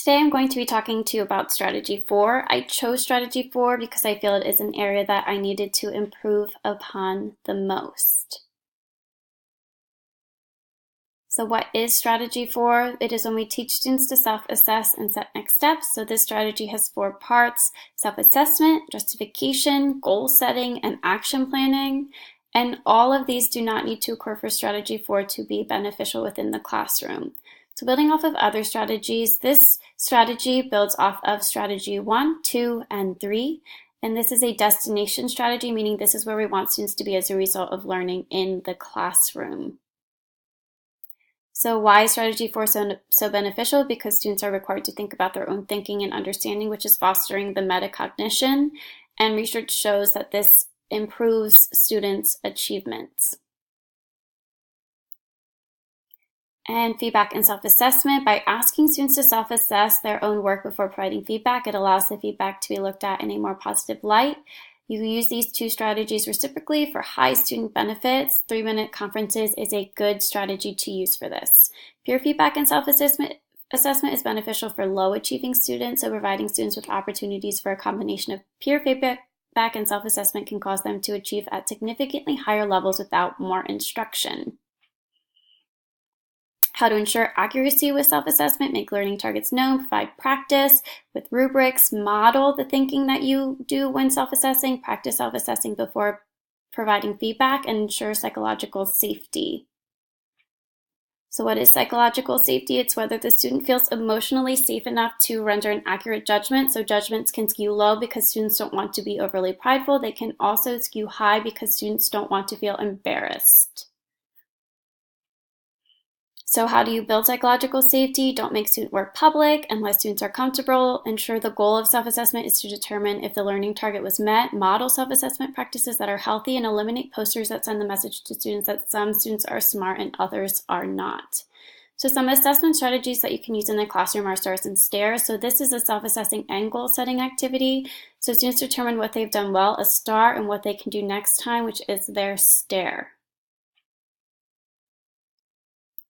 Today I'm going to be talking to you about Strategy 4. I chose Strategy 4 because I feel it is an area that I needed to improve upon the most. So what is Strategy 4? It is when we teach students to self-assess and set next steps. So this strategy has 4 parts: self-assessment, justification, goal setting, and action planning. And all of these do not need to occur for Strategy 4 to be beneficial within the classroom. So building off of other strategies, this strategy builds off of Strategy 1, 2, and 3. And this is a destination strategy, meaning this is where we want students to be as a result of learning in the classroom. So why is Strategy 4 so beneficial? Because students are required to think about their own thinking and understanding, which is fostering the metacognition. And research shows that this improves students' achievements. And feedback and self-assessment. By asking students to self-assess their own work before providing feedback, it allows the feedback to be looked at in a more positive light. You use these 2 strategies reciprocally for high student benefits. 3-minute conferences is a good strategy to use for this. Peer feedback and self-assessment is beneficial for low-achieving students, so providing students with opportunities for a combination of peer feedback and self-assessment can cause them to achieve at significantly higher levels without more instruction. How to ensure accuracy with self-assessment: make learning targets known, provide practice with rubrics, model the thinking that you do when self-assessing, practice self-assessing before providing feedback, and ensure psychological safety. So what is psychological safety? It's whether the student feels emotionally safe enough to render an accurate judgment. So judgments can skew low because students don't want to be overly prideful. They can also skew high because students don't want to feel embarrassed. So how do you build psychological safety? Don't make student work public unless students are comfortable. Ensure the goal of self-assessment is to determine if the learning target was met. Model self-assessment practices that are healthy and eliminate posters that send the message to students that some students are smart and others are not. So some assessment strategies that you can use in the classroom are stars and stares. So this is a self-assessing and goal setting activity. So students determine what they've done well, a star, and what they can do next time, which is their stare.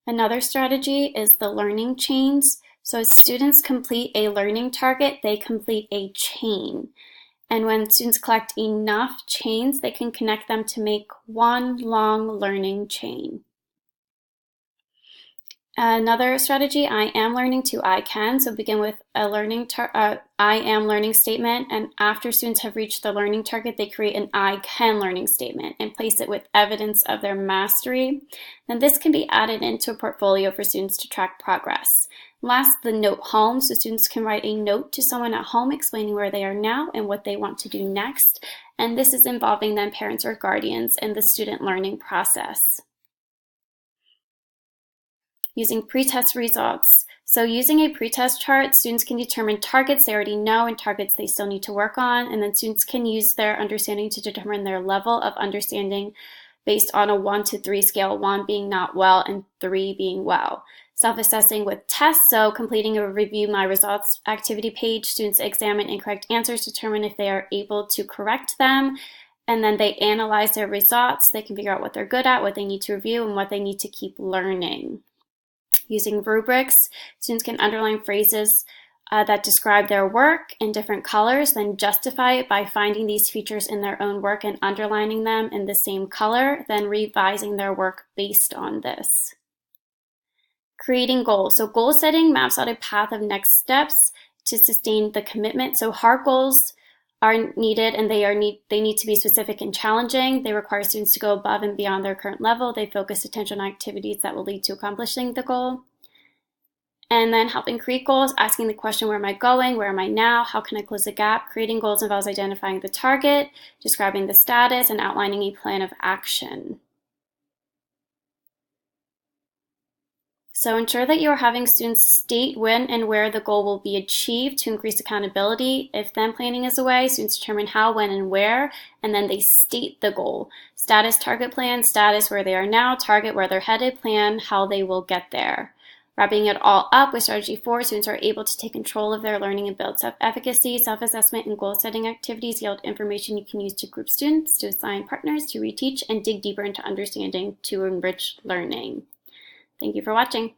Another strategy is the learning chains. So as students complete a learning target, they complete a chain. And when students collect enough chains, they can connect them to make one long learning chain. Another strategy, I am learning to I can. So begin with a I am learning statement, and after students have reached the learning target, they create an I can learning statement and place it with evidence of their mastery. And this can be added into a portfolio for students to track progress. Last, the note home. So students can write a note to someone at home explaining where they are now and what they want to do next. And this is involving then parents or guardians in the student learning process. Using pretest results. So using a pretest chart, students can determine targets they already know and targets they still need to work on, and then students can use their understanding to determine their level of understanding based on a 1 to 3 scale, 1 being not well and 3 being well. Self-assessing with tests, so completing a review my results activity page, students examine incorrect answers, determine if they are able to correct them, and then they analyze their results. They can figure out what they're good at, what they need to review, and what they need to keep learning. Using rubrics, students can underline phrases that describe their work in different colors, then justify it by finding these features in their own work and underlining them in the same color, then revising their work based on this. Creating goals. So goal setting maps out a path of next steps to sustain the commitment. So hard goals are needed, and they need to be specific and challenging. They require students to go above and beyond their current level. They focus attention on activities that will lead to accomplishing the goal. And then helping create goals, asking the question, where am I going? Where am I now? How can I close the gap? Creating goals involves identifying the target, describing the status, and outlining a plan of action. So ensure that you are having students state when and where the goal will be achieved to increase accountability. If then planning is a way, students determine how, when, and where, and then they state the goal. Status, target plan, status, where they are now, target, where they're headed, plan, how they will get there. Wrapping it all up with Strategy 4, students are able to take control of their learning and build self-efficacy. Self-assessment and goal-setting activities yield information you can use to group students, to assign partners, to reteach, and dig deeper into understanding to enrich learning. Thank you for watching.